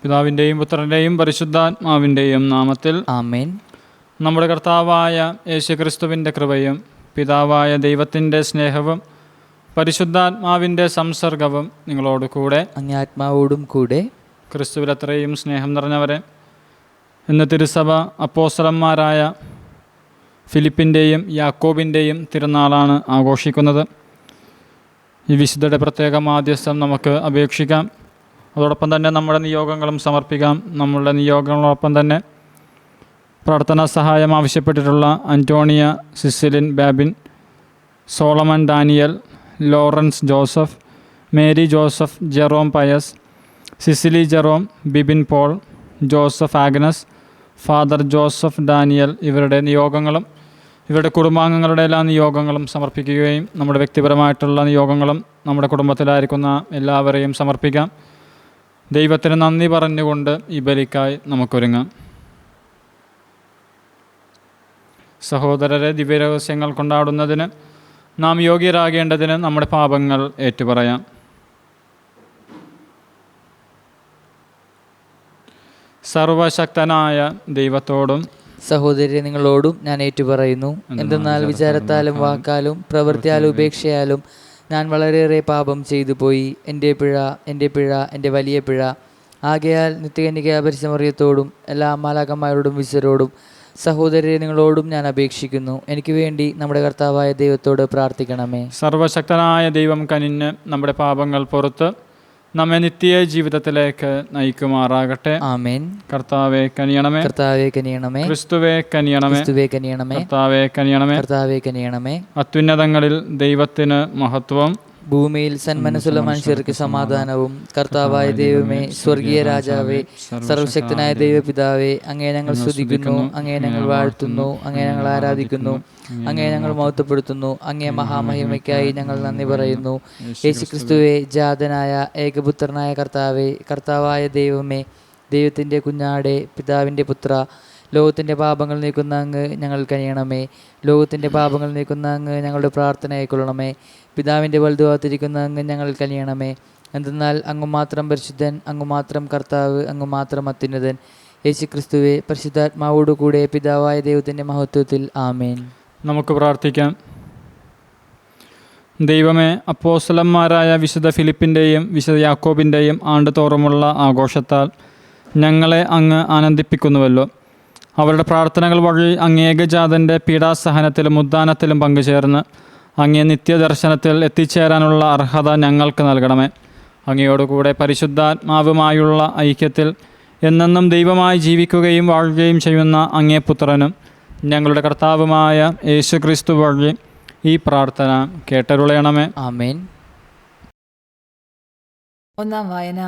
പിതാവിൻ്റെയും പുത്രൻ്റെയും പരിശുദ്ധാത്മാവിൻ്റെയും നാമത്തിൽ ആമേൻ. നമ്മുടെ കർത്താവായ യേശുക്രിസ്തുവിൻ്റെ കൃപയും പിതാവായ ദൈവത്തിൻ്റെ സ്നേഹവും പരിശുദ്ധാത്മാവിൻ്റെ സംസർഗവും നിങ്ങളോട് കൂടെ, അങ്ങേ ആത്മാവോടും കൂടെ. ക്രിസ്തുവിലത്രയും സ്നേഹം നിറഞ്ഞവരെ, ഇന്ന് തിരുസഭ അപ്പോസ്തലന്മാരായ ഫിലിപ്പിൻ്റെയും യാക്കോബിൻ്റെയും തിരുനാളാണ് ആഘോഷിക്കുന്നത്. ഈ വിശുദ്ധയുടെ പ്രത്യേക മാധ്യസ്ഥം നമുക്ക് അപേക്ഷിക്കാം. അതോടൊപ്പം തന്നെ നമ്മുടെ നിയോഗങ്ങളും സമർപ്പിക്കാം. നമ്മളുടെ നിയോഗങ്ങളോടൊപ്പം തന്നെ പ്രാർത്ഥനാ സഹായം ആവശ്യപ്പെട്ടിട്ടുള്ള Antonia Cecilin Babin, Solomon Daniel, Lawrence Joseph, Mary Joseph, Jerome Pius, Cecily Jerome, Bibin Paul, Joseph Agnes, father Joseph Daniel, ഇവരുടെ നിയോഗങ്ങളും ഇവരുടെ കുടുംബാംഗങ്ങളുടെ എല്ലാ നിയോഗങ്ങളും സമർപ്പിക്കുകയും നമ്മുടെ വ്യക്തിപരമായിട്ടുള്ള നിയോഗങ്ങളും നമ്മുടെ കുടുംബത്തിലായിരിക്കുന്ന എല്ലാവരെയും സമർപ്പിക്കാം. ദൈവത്തിന് നന്ദി പറഞ്ഞുകൊണ്ട് ഈ ബലിക്കായി നമുക്കൊരുങ്ങാം. സഹോദരരെ, ദിവ്യരഹസ്യങ്ങൾ കൊണ്ടാടുന്നതിന് നാം യോഗ്യരാകേണ്ടതിന് നമ്മുടെ പാപങ്ങൾ ഏറ്റുപറയാം. സർവശക്തനായ ദൈവത്തോടും സഹോദരി നിങ്ങളോടും ഞാൻ ഏറ്റുപറയുന്നു. എന്തെന്നാൽ വിചാരത്താലും വാക്കാലും പ്രവൃത്തിയാലും ഉപേക്ഷയാലും ഞാൻ വളരെയേറെ പാപം ചെയ്തു പോയി. എൻ്റെ പിഴ, എൻ്റെ വലിയ പിഴ. ആകയാൽ നിത്യകന്യക പരിശുദ്ധമറിയത്തോടും എല്ലാ മാലാഖമാരോടും വിശുദ്ധരോടും സഹോദരരെ നിങ്ങളോടും ഞാൻ അപേക്ഷിക്കുന്നു, എനിക്ക് വേണ്ടി നമ്മുടെ കർത്താവായ ദൈവത്തോട് പ്രാർത്ഥിക്കണമേ. സർവശക്തനായ ദൈവം കനിഞ്ഞ് നമ്മുടെ പാപങ്ങൾ പുറത്ത് നമ്മെ നിത്യ ജീവിതത്തിലേക്ക് നയിക്കുമാറാകട്ടെ. ആമേൻ. കർത്താവേ കനിയണമേ, കർത്താവേ കനിയണമേ. ക്രിസ്തുവേ കനിയണമേ, ക്രിസ്തുവേ കനിയണമേ. കർത്താവേ കനിയണമേ, കർത്താവേ കനിയണമേ. അത്യുന്നതങ്ങളിൽ ദൈവത്തിന് മഹത്വം, ഭൂമിയിൽ സന്മനസ്സുള്ള മനുഷ്യർക്ക് സമാധാനവും. കർത്താവായ ദൈവമേ, സ്വർഗീയ രാജാവേ, സർവശക്തനായ ദൈവപിതാവേ, അങ്ങേ ഞങ്ങൾ സ്തുതിക്കുന്നു, അങ്ങേ ഞങ്ങൾ വാഴ്ത്തുന്നു, അങ്ങേ ഞങ്ങൾ ആരാധിക്കുന്നു, അങ്ങേ ഞങ്ങൾ മഹത്വപ്പെടുത്തുന്നു. അങ്ങേ മഹാമഹിമയ്ക്കായി ഞങ്ങൾ നന്ദി പറയുന്നു. യേശുക്രിസ്തുവേ, ജാതനായ ഏകപുത്രനായ കർത്താവേ, കർത്താവായ ദൈവമേ, ദൈവത്തിൻ്റെ കുഞ്ഞാടെ, പിതാവിൻ്റെ പുത്ര, ലോകത്തിൻ്റെ പാപങ്ങൾ നീക്കുന്ന അങ്ങ് ഞങ്ങൾ കനിയണമേ. ലോകത്തിൻ്റെ പാപങ്ങൾ നീക്കുന്ന അങ്ങ് ഞങ്ങളുടെ പ്രാർത്ഥന ആയിക്കൊള്ളണമേ. പിതാവിൻ്റെ വലതുഭാഗത്തിരിക്കുന്ന അങ്ങ് ഞങ്ങൾ കനിയണമേ. എന്തെന്നാൽ അങ്ങ് മാത്രം പരിശുദ്ധൻ, അങ്ങ് മാത്രം കർത്താവ്, അങ്ങ് മാത്രം അത്യുന്നതൻ. യേശുക്രിസ്തുവേ, പരിശുദ്ധാത്മാവോടുകൂടെ പിതാവായ ദൈവത്തിൻ്റെ മഹത്വത്തിൽ. ആമേൻ. നമുക്ക് പ്രാർത്ഥിക്കാം. ദൈവമേ, അപ്പോസ്തലന്മാരായ വിശുദ്ധ ഫിലിപ്പിൻ്റെയും വിശുദ്ധ യാക്കോബിൻ്റെയും ആണ്ടുതോറുമുള്ള ആഘോഷത്താൽ ഞങ്ങളെ അങ്ങ് ആനന്ദിപ്പിക്കുന്നുവല്ലോ. അവരുടെ പ്രാർത്ഥനകൾ വഴി അങ്ങേ ഏകജാതൻ്റെ പീഡാസഹനത്തിലും ഉദ്ധാനത്തിലും പങ്കുചേർന്ന് അങ്ങേ നിത്യദർശനത്തിൽ എത്തിച്ചേരാനുള്ള അർഹത ഞങ്ങൾക്ക് നൽകണമേ. അങ്ങയോടുകൂടെ പരിശുദ്ധാത്മാവുമായുള്ള ഐക്യത്തിൽ എന്നെന്നും ദൈവമായി ജീവിക്കുകയും വാഴുകയും ചെയ്യുന്ന അങ്ങേ പുത്രനും ഞങ്ങളുടെ കർത്താവുമായ യേശുക്രിസ്തു വഴി ഈ പ്രാർത്ഥന കേട്ടരുളയണമേ. ആമേൻ. ഒന്നാം വായന.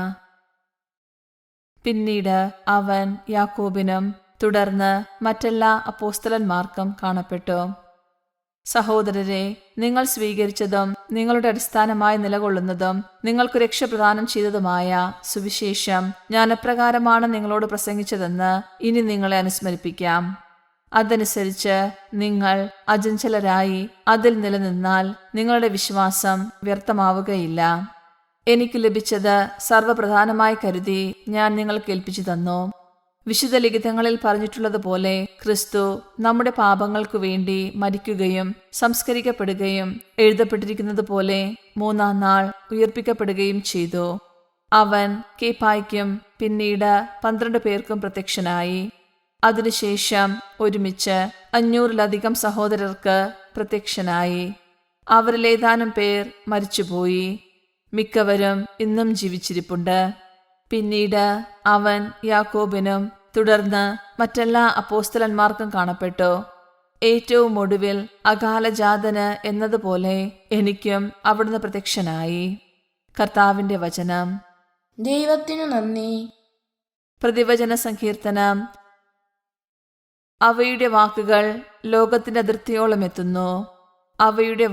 പിന്നീട് അവൻ യാക്കോബിനും തുടർന്ന് മറ്റെല്ലാ അപ്പോസ്തലന്മാർക്കും കാണപ്പെട്ടു. സഹോദരരെ, നിങ്ങൾ സ്വീകരിച്ചതും നിങ്ങളുടെ അടിസ്ഥാനമായി നിലകൊള്ളുന്നതും നിങ്ങൾക്ക് രക്ഷ പ്രദാനം ചെയ്തതുമായ സുവിശേഷം ഞാൻ എപ്രകാരമാണ് നിങ്ങളോട് പ്രസംഗിച്ചതെന്ന് ഇനി നിങ്ങളെ അനുസ്മരിപ്പിക്കാം. അതനുസരിച്ച് നിങ്ങൾ അചഞ്ചലരായി അതിൽ നിലനിന്നാൽ നിങ്ങളുടെ വിശ്വാസം വ്യർത്ഥമാവുകയില്ല. എനിക്ക് ലഭിച്ചത് സർവ്വപ്രധാനമായി കരുതി ഞാൻ നിങ്ങൾക്ക് ഏൽപ്പിച്ചു തന്നു. വിശുദ്ധ ലിഖിതങ്ങളിൽ പറഞ്ഞിട്ടുള്ളതുപോലെ ക്രിസ്തു നമ്മുടെ പാപങ്ങൾക്കു വേണ്ടി മരിക്കുകയും സംസ്കരിക്കപ്പെടുകയും എഴുതപ്പെട്ടിരിക്കുന്നത് പോലെ മൂന്നാം നാൾ ഉയർപ്പിക്കപ്പെടുകയും ചെയ്തു. അവൻ കേപ്പായ്ക്കും പിന്നീട് 12 പേർക്കും പ്രത്യക്ഷനായി. അതിനുശേഷം ഒരുമിച്ച് 500-ലധികം സഹോദരർക്ക് പ്രത്യക്ഷനായി. അവരിലേതാനും പേർ മരിച്ചുപോയി, മിക്കവരും ഇന്നും ജീവിച്ചിരിപ്പുണ്ട്. പിന്നീട് അവൻ യാക്കോബിനും തുടർന്ന് മറ്റെല്ലാ അപ്പോസ്തലന്മാർക്കും കാണപ്പെട്ടു. ഏറ്റവും ഒടുവിൽ അകാലജാതന് എന്നതുപോലെ എനിക്കും അവിടുന്ന് പ്രത്യക്ഷനായി. കർത്താവിന്റെ വചനം. ദൈവത്തിനു നന്ദി. പ്രതിവചന സങ്കീർത്തനം. അവയുടെ വാക്കുകൾ ലോകത്തിന്റെ അതിർത്തിയോളം എത്തുന്നു. അവയുടെ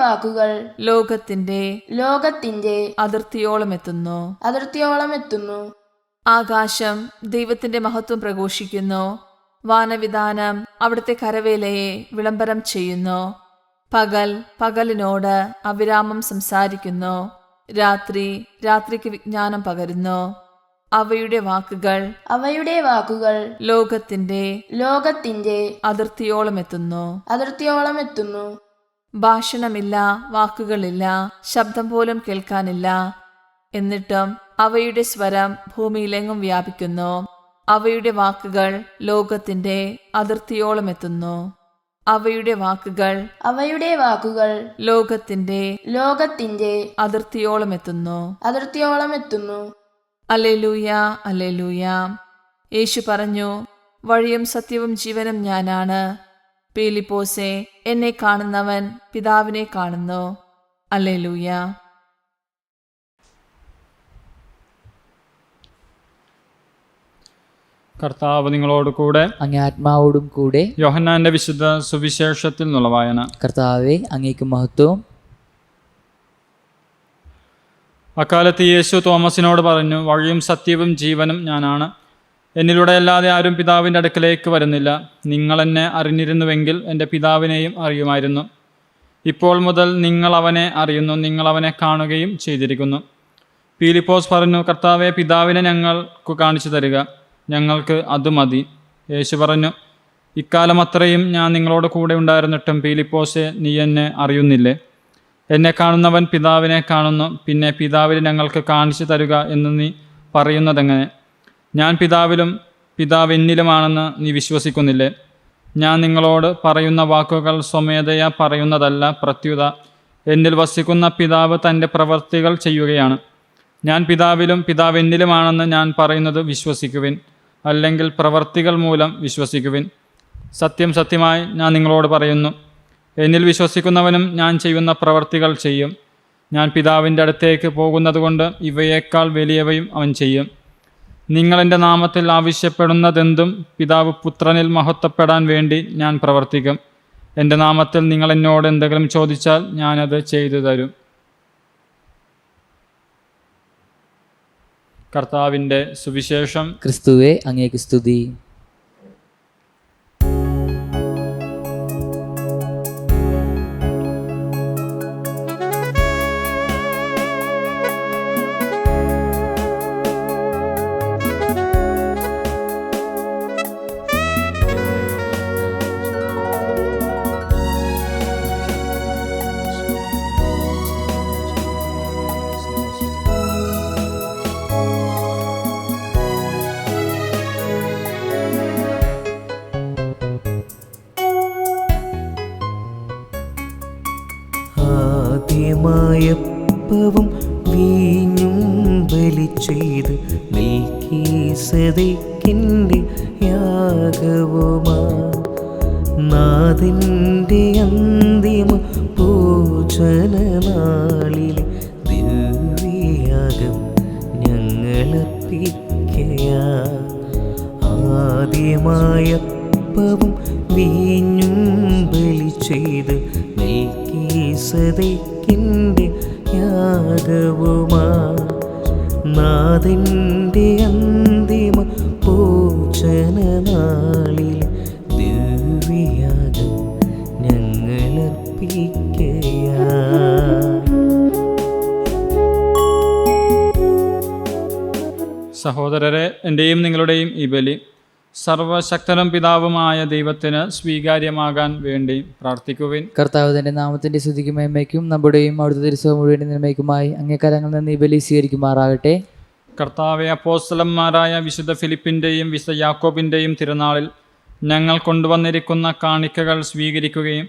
വാക്കുകൾ ലോകത്തിന്റെ അതിർത്തിയോളം എത്തുന്നു. ആകാശം ദൈവത്തിന്റെ മഹത്വം പ്രഘോഷിക്കുന്നു. വാനവിധാനം അവിടുത്തെ കരവേലയെ വിളംബരം ചെയ്യുന്നു. പകൽ പകലിനോട് അവിരാമം സംസാരിക്കുന്നു. രാത്രി രാത്രിക്ക് വിജ്ഞാനം പകരുന്നു. അവയുടെ വാക്കുകൾ അവയുടെ വാക്കുകൾ ലോകത്തിന്റെ അതിർത്തിയോളം എത്തുന്നു. ഭാഷണമില്ല, വാക്കുകളില്ല, ശബ്ദം പോലും കേൾക്കാനില്ല. എന്നിട്ടും അവയുടെ സ്വരം ഭൂമിയിലെങ്ങും വ്യാപിക്കുന്നു. അവയുടെ വാക്കുകൾ ലോകത്തിന്റെ അതിർത്തിയോളം എത്തുന്നു. അവയുടെ വാക്കുകൾ ലോകത്തിന്റെ അതിർത്തിയോളം എത്തുന്നു. Alleluia, alleluia. യേശു പറഞ്ഞു, വഴിയും സത്യവും ജീവനും ഞാനാണ്. പീലിപ്പോസേ, എന്നെ കാണുന്നവൻ പിതാവിനെ കാണുന്നു. അല്ലേലൂയ. കർത്താവ് നിങ്ങളോട് കൂടെ, അങ്ങേ ആത്മാവോടും കൂടെ. യോഹന്നാന്റെ വിശുദ്ധ സുവിശേഷത്തിൽ നിന്നുള്ള വായന. കർത്താവേ, അങ്ങേക്ക് മഹത്വം. അക്കാലത്ത് യേശു തോമസിനോട് പറഞ്ഞു, വഴിയും സത്യവും ജീവനും ഞാനാണ്. എന്നിലൂടെ അല്ലാതെ ആരും പിതാവിൻ്റെ അടുക്കലേക്ക് വരുന്നില്ല. നിങ്ങൾ എന്നെ അറിഞ്ഞിരുന്നുവെങ്കിൽ എൻ്റെ പിതാവിനെയും അറിയുമായിരുന്നു. ഇപ്പോൾ മുതൽ നിങ്ങൾ അവനെ അറിയുന്നു, നിങ്ങൾ അവനെ കാണുകയും ചെയ്തിരിക്കുന്നു. പീലിപ്പോസ് പറഞ്ഞു, കർത്താവെ, പിതാവിനെ ഞങ്ങൾക്ക് കാണിച്ചു തരിക, ഞങ്ങൾക്ക് അത് മതി. യേശു പറഞ്ഞു, ഇക്കാലം അത്രയും ഞാൻ നിങ്ങളോട് കൂടെ ഉണ്ടായിരുന്നിട്ടും പീലിപ്പോസെ, നീ എന്നെ അറിയുന്നില്ലേ? എന്നെ കാണുന്നവൻ പിതാവിനെ കാണുന്നു. പിന്നെ പിതാവിനെ ഞങ്ങൾക്ക് കാണിച്ചു തരിക എന്ന് നീ പറയുന്നതെങ്ങനെ? ഞാൻ പിതാവിലും പിതാവ് എന്നിലുമാണെന്ന് നീ വിശ്വസിക്കുന്നില്ലേ? ഞാൻ നിങ്ങളോട് പറയുന്ന വാക്കുകൾ സ്വമേധയാ പറയുന്നതല്ല, പ്രത്യുത എന്നിൽ വസിക്കുന്ന പിതാവ് തൻ്റെ പ്രവൃത്തികൾ ചെയ്യുകയാണ്. ഞാൻ പിതാവിലും പിതാവ് എന്നിലുമാണെന്ന് ഞാൻ പറയുന്നത് വിശ്വസിക്കുവിൻ, അല്ലെങ്കിൽ പ്രവൃത്തികൾ മൂലം വിശ്വസിക്കുവിൻ. സത്യം സത്യമായി ഞാൻ നിങ്ങളോട് പറയുന്നു, എന്നിൽ വിശ്വസിക്കുന്നവനും ഞാൻ ചെയ്യുന്ന പ്രവൃത്തികൾ ചെയ്യും. ഞാൻ പിതാവിൻ്റെ അടുത്തേക്ക് പോകുന്നതുകൊണ്ട് ഇവയേക്കാൾ വലിയവയും അവൻ ചെയ്യും. നിങ്ങൾ എൻ്റെ നാമത്തിൽ ആവശ്യപ്പെടുന്നതെന്തും പിതാവ് പുത്രനിൽ മഹത്വപ്പെടാൻ വേണ്ടി ഞാൻ പ്രവർത്തിക്കും. എൻ്റെ നാമത്തിൽ നിങ്ങൾ എന്നോട് എന്തെങ്കിലും ചോദിച്ചാൽ ഞാനത് ചെയ്തു തരും. കർത്താവിൻ്റെ സുവിശേഷം. ക്രിസ്തുവേ, അങ്ങേക്ക് സ്തുതി. ആദ്യമായപ്പവും വീഞ്ഞും ബലി ചെയ്ത് മെൽക്കീസേദെക്കിന്റെ യാഗവുമാ നാഥന്റെ അന്തിമ ഭോജനനാളിലെ ദിവ്യയാഗം ഞങ്ങളർപ്പിക്കയാ. ആദ്യമായപ്പവും വീഞ്ഞും ബലി ചെയ്ത് മെൽക്കീസേദെക്കിന്റെ യാഗവുമാ നാഥന്റെ അന്തിമ ഭോജനനാളിൽ ദിവ്യയാഗം ഞങ്ങളർപ്പിക്കയാ. സഹോദരരെ, എൻ്റെയും നിങ്ങളുടെയും ഈ ബലി സർവശക്തനും പിതാവുമായ ദൈവത്തിന് സ്വീകാര്യമാകാൻ വേണ്ടി പ്രാർത്ഥിക്കുവിൻ. കർത്താവ് തന്റെ നാമത്തിന്റെ സ്തുതിക്കും മേന്മയ്ക്കും നമ്മുടെയും അവിടുത്തെ തിരുസഭ മുഴുവൻ നന്മയ്ക്കുമായി അങ്ങേ കരങ്ങളിൽ നിന്ന് ഈ ബലി സ്വീകരിക്കുമാറാകട്ടെ. കർത്താവെ, അപ്പോസ്തലന്മാരായ വിശുദ്ധ ഫിലിപ്പിൻ്റെയും വിശുദ്ധ യാക്കോബിൻ്റെയും തിരുനാളിൽ ഞങ്ങൾ കൊണ്ടുവന്നിരിക്കുന്ന കാണിക്കകൾ സ്വീകരിക്കുകയും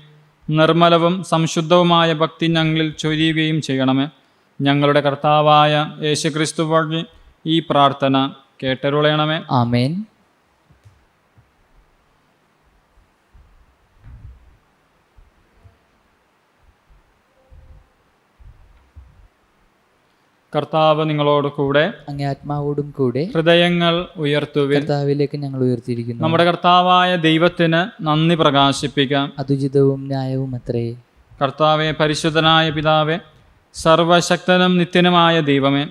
നിർമ്മലവും സംശുദ്ധവുമായ ഭക്തി ഞങ്ങളിൽ ചൊരിയുകയും ചെയ്യണമേ. ഞങ്ങളുടെ കർത്താവായ യേശുക്രിസ്തു വഴി ഈ പ്രാർത്ഥന കേട്ടരുളയണമേ. ആമേൻ. കർത്താവ് നിങ്ങളോട് കൂടെ, അങ്ങേ ആത്മാവോടും കൂടെ. ഹൃദയങ്ങൾ ഉയർത്തുവിൻ. കർത്താവിലേക്ക് ഞങ്ങൾ ഉയർത്തിയിരിക്കുന്നു. നമ്മുടെ കർത്താവായ ദൈവത്തിന് നന്ദി പ്രകാശിപ്പിക്കാം. അതുചിതവും ന്യായവും അത്രേ. കർത്താവെ, പരിശുദ്ധനായ പിതാവെ, സർവശക്തനും നിത്യനുമായ ദൈവമേ,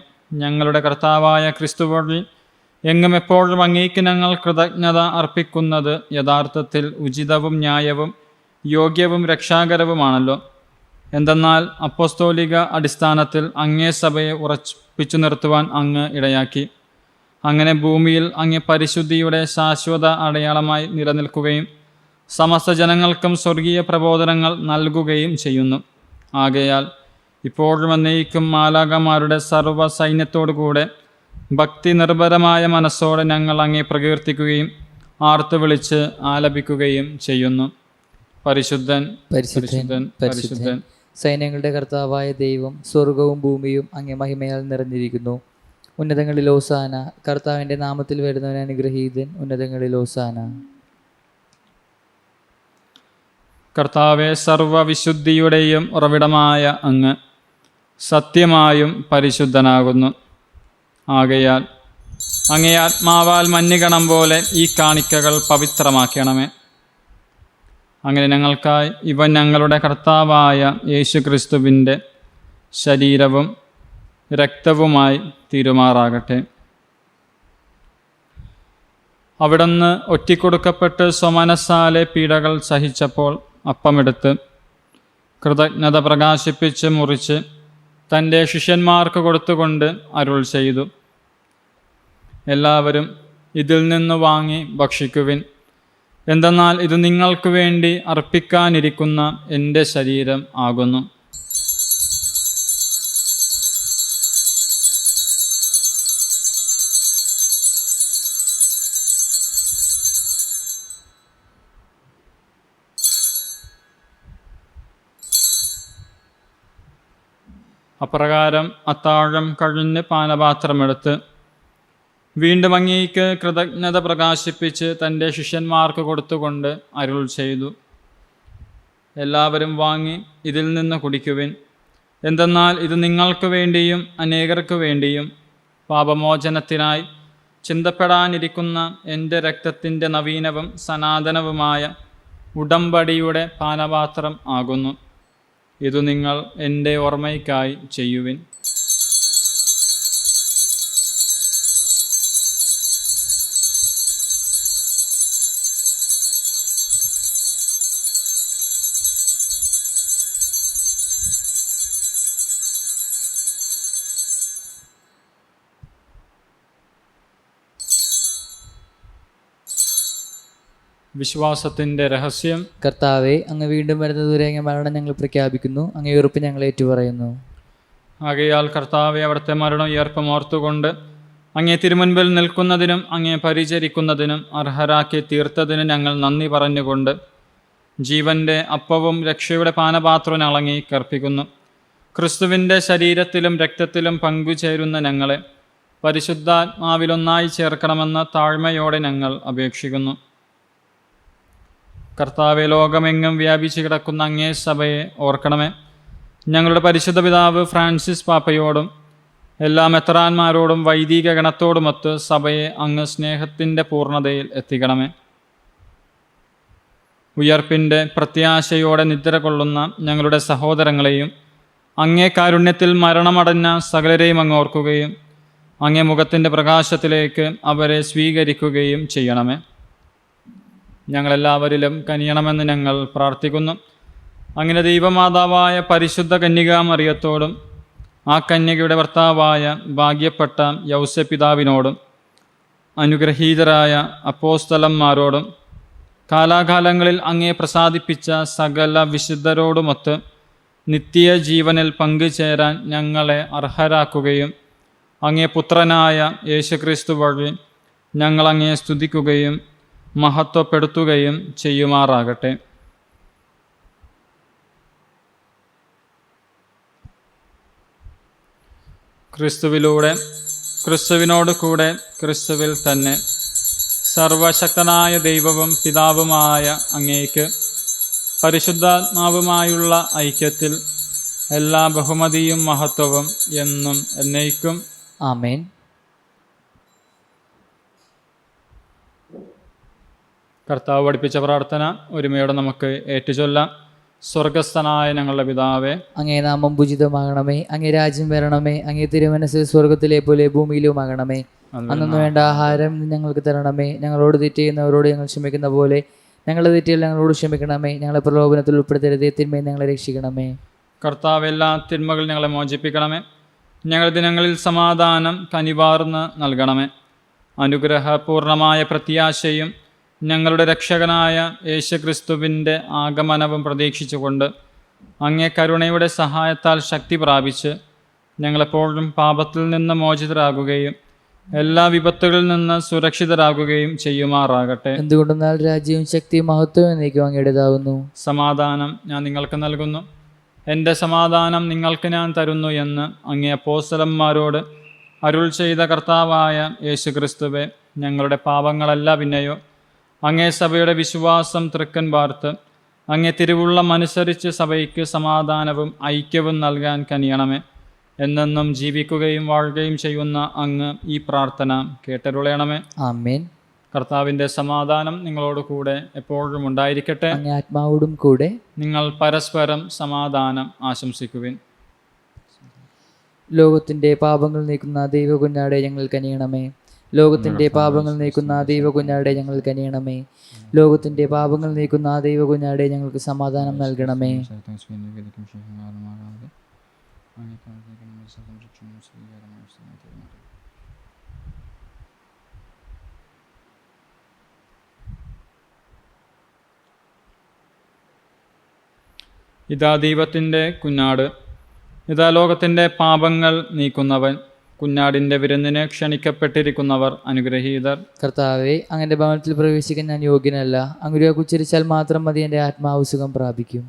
ഞങ്ങളുടെ കർത്താവായ ക്രിസ്തു വഴി എങ്ങും എപ്പോഴും അങ്ങേക്ക് ഞങ്ങൾ കൃതജ്ഞത അർപ്പിക്കുന്നത് യഥാർത്ഥത്തിൽ ഉചിതവും ന്യായവും യോഗ്യവും രക്ഷാകരവുമാണല്ലോ. എന്തെന്നാൽ അപ്പോസ്തോലിക അടിസ്ഥാനത്തിൽ അങ്ങേ സഭയെ ഉറപ്പിച്ചു നിർത്തുവാൻ അങ്ങ് ഇടയാക്കി. അങ്ങനെ ഭൂമിയിൽ അങ്ങേ പരിശുദ്ധിയുടെ ശാശ്വത അടയാളമായി നിലനിൽക്കുകയും സമസ്ത ജനങ്ങൾക്കും സ്വർഗീയ പ്രബോധനങ്ങൾ നൽകുകയും ചെയ്യുന്നു. ആകയാൽ ഇപ്പോഴും എന്നേക്കും മാലാഖമാരുടെ സർവ്വ സൈന്യത്തോടുകൂടെ ഭക്തി നിർഭരമായ മനസ്സോടെ ഞങ്ങൾ അങ്ങേ പ്രകീർത്തിക്കുകയും ആർത്തു വിളിച്ച് ആലപിക്കുകയും ചെയ്യുന്നു. പരിശുദ്ധൻ, പരിശുദ്ധൻ, പരിശുദ്ധൻ, സൈന്യങ്ങളുടെ കർത്താവായ ദൈവം, സ്വർഗവും ഭൂമിയും അങ്ങേ മഹിമയാൽ നിറഞ്ഞിരിക്കുന്നു. ഉന്നതങ്ങളിൽ ഓസാന. കർത്താവിൻ്റെ നാമത്തിൽ വരുന്നവൻ അനുഗ്രഹീതൻ. ഉന്നതങ്ങളിൽ ഓസാന. കർത്താവെ, സർവവിശുദ്ധിയുടെയും ഉറവിടമായ അങ്ങ് സത്യമായും പരിശുദ്ധനാകുന്നു. ആകയാൽ അങ്ങേ ആത്മാവാൽ മഞ്ഞുകണം പോലെ ഈ കാണിക്കകൾ പവിത്രമാക്കണമേ. അങ്ങനെ ഞങ്ങൾക്കായി ഇവ ഞങ്ങളുടെ കർത്താവായ യേശുക്രിസ്തുവിൻ്റെ ശരീരവും രക്തവുമായി തീരുമാറാകട്ടെ. അവിടുന്ന് ഒറ്റിക്കൊടുക്കപ്പെട്ട് സ്വമനസ്സാലെ പീഡകൾ സഹിച്ചപ്പോൾ അപ്പമെടുത്ത് കൃതജ്ഞത പ്രകാശിപ്പിച്ച് മുറിച്ച് തൻ്റെ ശിഷ്യന്മാർക്ക് കൊടുത്തുകൊണ്ട് അരുൾ ചെയ്തു, എല്ലാവരും ഇതിൽ നിന്ന് വാങ്ങി ഭക്ഷിക്കുവിൻ. എന്തെന്നാൽ ഇത് നിങ്ങൾക്ക് വേണ്ടി അർപ്പിക്കാനിരിക്കുന്ന എൻ്റെ ശരീരം ആകുന്നു. അപ്രകാരം അത്താഴം കഴിഞ്ഞ് പാനപാത്രമെടുത്ത് വീണ്ടും അങ്ങേക്ക് കൃതജ്ഞത പ്രകാശിപ്പിച്ച് തൻ്റെ ശിഷ്യന്മാർക്ക് കൊടുത്തുകൊണ്ട് അരുൾ ചെയ്തു, എല്ലാവരും വാങ്ങി ഇതിൽ നിന്ന് കുടിക്കുവിൻ. എന്തെന്നാൽ ഇത് നിങ്ങൾക്ക് വേണ്ടിയും അനേകർക്ക് വേണ്ടിയും പാപമോചനത്തിനായി ചിന്തപ്പെടാനിരിക്കുന്ന എൻ്റെ രക്തത്തിൻ്റെ നവീനവും സനാതനവുമായ ഉടമ്പടിയുടെ പാനപാത്രം ആകുന്നു. ഇതു നിങ്ങൾ എൻ്റെ ഓർമ്മയ്ക്കായി ചെയ്യുവിൻ. വിശ്വാസത്തിൻ്റെ രഹസ്യം. കർത്താവെ, അങ്ങ് വീണ്ടും വരുന്നതുവരെ അങ്ങേ മരണം ഞങ്ങൾ പ്രഖ്യാപിക്കുന്നു. അങ്ങേ ഉറപ്പ് ഞങ്ങൾ ഏറ്റുപറയുന്നു. ആകയാൽ കർത്താവെ, അവിടുത്തെ മരണം ഉയർപ്പം ഓർത്തുകൊണ്ട് അങ്ങേ തിരുമുൻപിൽ നിൽക്കുന്നതിനും അങ്ങേ പരിചരിക്കുന്നതിനും അർഹരാക്കി തീർത്തതിന് ഞങ്ങൾ നന്ദി പറഞ്ഞുകൊണ്ട് ജീവൻ്റെ അപ്പവും രക്ഷയുടെ പാനപാത്രവും അങ്ങേ കർപ്പിക്കുന്നു. ക്രിസ്തുവിൻ്റെ ശരീരത്തിലും രക്തത്തിലും പങ്കുചേരുന്ന ഞങ്ങളെ പരിശുദ്ധാത്മാവിലൊന്നായി ചേർക്കണമെന്ന താഴ്മയോടെ ഞങ്ങൾ അപേക്ഷിക്കുന്നു. കർത്താവെ, ലോകമെങ്ങും വ്യാപിച്ചു കിടക്കുന്ന അങ്ങേ സഭയെ ഓർക്കണമേ. ഞങ്ങളുടെ പരിശുദ്ധ പിതാവ് ഫ്രാൻസിസ് പാപ്പയോടും എല്ലാ മെത്രാന്മാരോടും വൈദിക ഗണത്തോടുമൊത്ത് സഭയെ അങ്ങ് സ്നേഹത്തിൻ്റെ പൂർണ്ണതയിൽ എത്തിക്കണമേ. ഉയർപ്പിൻ്റെ പ്രത്യാശയോടെ നിദ്ര കൊള്ളുന്ന ഞങ്ങളുടെ സഹോദരങ്ങളെയും അങ്ങേ കാരുണ്യത്തിൽ മരണമടഞ്ഞ സകലരെയും അങ്ങ് ഓർക്കുകയും അങ്ങേ മുഖത്തിൻ്റെ പ്രകാശത്തിലേക്ക് അവരെ സ്വീകരിക്കുകയും ചെയ്യണമേ. ഞങ്ങളെല്ലാവരിലും കനിയണമെന്ന് ഞങ്ങൾ പ്രാർത്ഥിക്കുന്നു. അങ്ങനെ ദൈവമാതാവായ പരിശുദ്ധ കന്യകാമറിയത്തോടും ആ കന്യകയുടെ ഭർത്താവായ ഭാഗ്യപ്പെട്ട യൗസപിതാവിനോടും അനുഗ്രഹീതരായ അപ്പോസ്തലന്മാരോടും കാലാകാലങ്ങളിൽ അങ്ങേ പ്രസാദിപ്പിച്ച സകല വിശുദ്ധരോടുമൊത്ത് നിത്യജീവനിൽ പങ്കുചേരാൻ ഞങ്ങളെ അർഹരാക്കുകയും അങ്ങേ പുത്രനായ യേശുക്രിസ്തു വഴി ഞങ്ങൾ അങ്ങേ സ്തുതിക്കുകയും മഹത്വപ്പെടുത്തുകയും ചെയ്യുമാറാകട്ടെ. ക്രിസ്തുവിലൂടെ, ക്രിസ്തുവിനോട് കൂടെ, ക്രിസ്തുവിൽ തന്നെ സർവശക്തനായ ദൈവവും പിതാവുമായ അങ്ങേക്ക് പരിശുദ്ധാത്മാവുമായുള്ള ഐക്യത്തിൽ എല്ലാ ബഹുമതിയും മഹത്വവും എന്നും എന്നേക്കും ആമേൻ. കർത്താവ് പഠിപ്പിച്ച പ്രാർത്ഥന ഒരുമയോടെ നമുക്ക് ഏറ്റുചൊല്ലാം. സ്വർഗസ്ഥനായ ഞങ്ങളുടെ പിതാവേ, അങ്ങേ നാമം പൂജിതമാകണമേ. അങ്ങേ രാജ്യം വരണമേ. അങ്ങേ തിരുമനസ് സ്വർഗത്തിലെ പോലെ ഭൂമിയിലുമാകണമേ. അന്നു വേണ്ട ആഹാരം ഞങ്ങൾക്ക് തരണമേ. ഞങ്ങളോട് തെറ്റ് ചെയ്യുന്നവരോട് ഞങ്ങൾ ക്ഷമിക്കുന്ന പോലെ ഞങ്ങളുടെ തെറ്റുകൾ ഞങ്ങളോട് ക്ഷമിക്കണമേ. ഞങ്ങളെ പ്രലോഭനത്തിൽ ഉൾപ്പെടുത്തരുതേ, തിന്മയിൽ ഞങ്ങളെ രക്ഷിക്കണമേ. കർത്താവ്, എല്ലാ തിന്മകൾ ഞങ്ങളെ മോചിപ്പിക്കണമേ. ഞങ്ങളുടെ ദിനങ്ങളിൽ സമാധാനം കനിവാർന്ന് നൽകണമേ. അനുഗ്രഹപൂർണമായ പ്രത്യാശയും ഞങ്ങളുടെ രക്ഷകനായ യേശുക്രിസ്തുവിൻ്റെ ആഗമനവും പ്രതീക്ഷിച്ചുകൊണ്ട് അങ്ങേ കരുണയുടെ സഹായത്താൽ ശക്തി പ്രാപിച്ച് ഞങ്ങളെപ്പോഴും പാപത്തിൽ നിന്ന് മോചിതരാകുകയും എല്ലാ വിപത്തുകളിൽ നിന്ന് സുരക്ഷിതരാകുകയും ചെയ്യുമാറാകട്ടെ. എന്തുകൊണ്ടെന്നാൽ രാജ്യവും ശക്തിയും മഹത്വവും എന്നേക്കും അങ്ങയുടേതാവുന്നു. സമാധാനം ഞാൻ നിങ്ങൾക്ക് നൽകുന്നു, എൻ്റെ സമാധാനം നിങ്ങൾക്ക് ഞാൻ തരുന്നു എന്ന് അങ്ങേ അപ്പോസ്തലന്മാരോട് അരുൾ ചെയ്ത കർത്താവായ യേശുക്രിസ്തുവേ, ഞങ്ങളുടെ പാപങ്ങളല്ല പിന്നെയോ അങ്ങേ സഭയുടെ വിശ്വാസം തൃക്കൻ പാർത്ത് അങ്ങേ തിരുവുള്ളം അനുസരിച്ച് സഭയ്ക്ക് സമാധാനവും ഐക്യവും നൽകാൻ കനിയണമേ. എന്നെന്നും ജീവിക്കുകയും വാഴുകയും ചെയ്യുന്ന അങ്ങ് ഈ പ്രാർത്ഥന കേട്ടരുളയണമേ. ആമേൻ. കർത്താവിൻ്റെ സമാധാനം നിങ്ങളോട് കൂടെ എപ്പോഴും ഉണ്ടായിരിക്കട്ടെ. അങ്ങേ ആത്മാവോടും കൂടെ. നിങ്ങൾ പരസ്പരം സമാധാനം ആശംസിക്കുവിൻ. ലോകത്തിൻ്റെ പാപങ്ങൾ നീക്കുന്ന ദൈവകുഞ്ഞാടെ ഞങ്ങൾ കനിയണമേ. ലോകത്തിൻ്റെ പാപങ്ങൾ നീക്കുന്ന ദൈവകുഞ്ഞാടെ ഞങ്ങൾ കനിയണമേ. ലോകത്തിൻ്റെ പാപങ്ങൾ നീക്കുന്ന ദൈവകുഞ്ഞാടെ ഞങ്ങൾക്ക് സമാധാനം നൽകണമേ. ഇതാ ദൈവത്തിൻ്റെ കുഞ്ഞാട്, ഇതാ ലോകത്തിൻ്റെ പാപങ്ങൾ നീക്കുന്നവൻ. കുഞ്ഞാടിൻ്റെ വിരുന്നിന് ക്ഷണിക്കപ്പെട്ടിരിക്കുന്നവർ അനുഗ്രഹീതർ. കർത്താവെ, അങ്ങയുടെ ഭവനത്തിൽ പ്രവേശിക്കാൻ ഞാൻ യോഗ്യനല്ല. അങ്ങ് ഉച്ചരിച്ചാൽ മാത്രം മതി, എൻ്റെ ആത്മാവ് സുഖം പ്രാപിക്കും.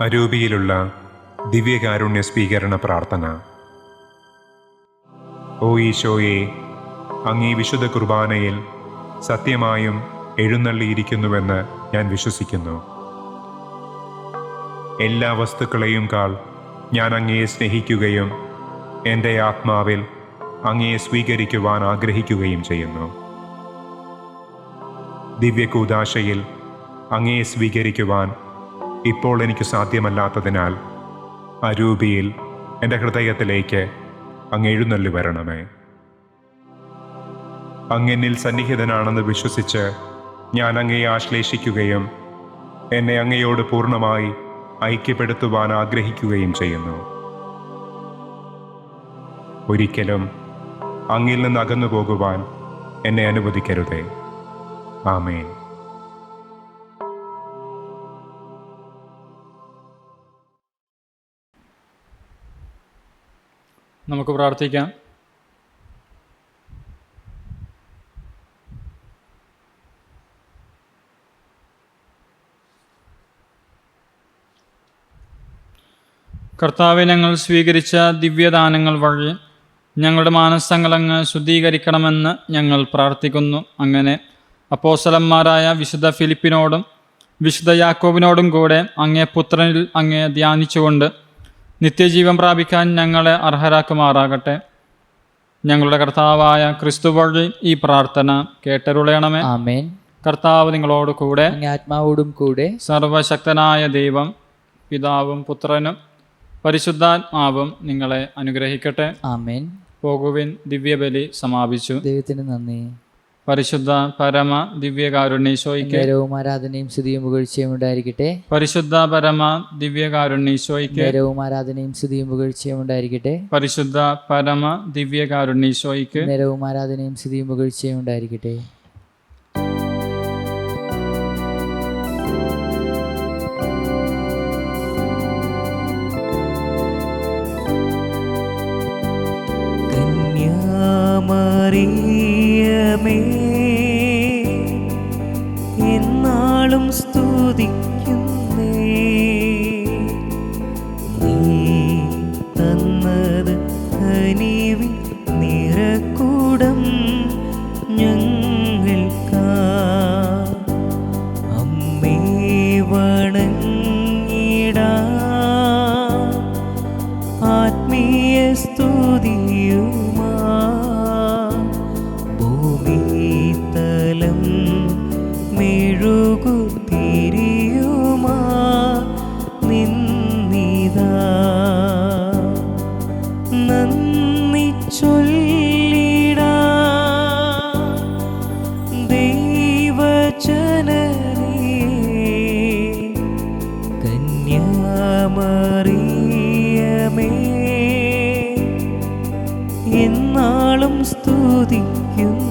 അരൂപിയിലുള്ള ദിവ്യകാരുണ്യ സ്വീകരണ പ്രാർത്ഥന. ഓ ഈശോയെ, അങ്ങീ വിശുദ്ധ കുർബാനയിൽ സത്യമായും എഴുന്നള്ളിയിരിക്കുന്നുവെന്ന് ഞാൻ വിശ്വസിക്കുന്നു. എല്ലാ വസ്തുക്കളെയും കാൾ ഞാൻ അങ്ങയെ സ്നേഹിക്കുകയും എൻ്റെ ആത്മാവിൽ അങ്ങയെ സ്വീകരിക്കുവാൻ ആഗ്രഹിക്കുകയും ചെയ്യുന്നു. ദിവ്യകൂദാശയിൽ അങ്ങയെ സ്വീകരിക്കുവാൻ ഇപ്പോൾ എനിക്ക് സാധ്യമല്ലാത്തതിനാൽ അരൂപിയിൽ എൻ്റെ ഹൃദയത്തിലേക്ക് അങ്ങ് എഴുന്നള്ളി വരണമേ. അങ്ങെന്നിൽ സന്നിഹിതനാണെന്ന് വിശ്വസിച്ച് ഞാൻ അങ്ങയെ ആശ്ലേഷിക്കുകയും എന്നെ അങ്ങയോട് പൂർണ്ണമായി ഐക്യപ്പെടുത്തുവാൻ ആഗ്രഹിക്കുകയും ചെയ്യുന്നു. ഒരിക്കലും അങ്ങിൽ നിന്ന് അകന്നു പോകുവാൻ എന്നെ അനുവദിക്കരുതേ. ആമേൻ. നമുക്ക് പ്രാർത്ഥിക്കാം. കർത്താവെ, ഞങ്ങൾ സ്വീകരിച്ച ദിവ്യദാനങ്ങൾ വഴി ഞങ്ങളുടെ മാനസങ്ങളങ്ങ് ശുദ്ധീകരിക്കണമെന്ന് ഞങ്ങൾ പ്രാർത്ഥിക്കുന്നു. അങ്ങനെ അപ്പോസ്തലന്മാരായ വിശുദ്ധ ഫിലിപ്പിനോടും വിശുദ്ധ യാക്കോബിനോടും കൂടെ അങ്ങേ പുത്രനിൽ അങ്ങേ ധ്യാനിച്ചുകൊണ്ട് നിത്യജീവൻ പ്രാപിക്കാൻ ഞങ്ങളെ അർഹരാക്കുമാറാകട്ടെ. ഞങ്ങളുടെ കർത്താവായ ക്രിസ്തു വഴി ഈ പ്രാർത്ഥന കേട്ടരുളയണമേ. ആമേൻ. കർത്താവ് നിങ്ങളോട് കൂടെ, ആത്മാവോടും കൂടെ. സർവശക്തനായ ദൈവം പിതാവും പുത്രനും പരിശുദ്ധാത്മാവും നിങ്ങളെ അനുഗ്രഹിക്കട്ടെ. ആമേൻ. പോകുവിൻ. ദിവ്യബലി സമാപിച്ചു. ദൈവത്തിന് നന്ദി. പരിശുദ്ധ പരമ ദിവ്യകാരുണ്യീശോയ്ക്ക് ആരാധനയും സ്തുതിയും പുകഴ്ചയും ഉണ്ടായിരിക്കട്ടെ. പരിശുദ്ധ പരമ ദിവ്യകാരുണ്യീശോയ്ക്ക് ആരാധനയും സ്തുതിയും പുകഴ്ചയും ഉണ്ടായിരിക്കട്ടെ. പരിശുദ്ധ പരമ ദിവ്യകാരുണ്യീശോയ്ക്ക് ആരാധനയും സ്തുതിയും പുകഴ്ചയും ഉണ്ടായിരിക്കട്ടെ. കന്യാമറിയമേ, എന്നാളും സ്തുതിക്കുന്നേ. നീ തന്നത് കനിവിൻ നിറകൂടം ഞങ്ങൾക്കാ. അമ്മേ വണങ്ങിടാം ആത്മീയ സ്തുതിയുമാ. ഭൂമിതലം മെഴുകുതിരി സ്തുതിക്കുന്നു.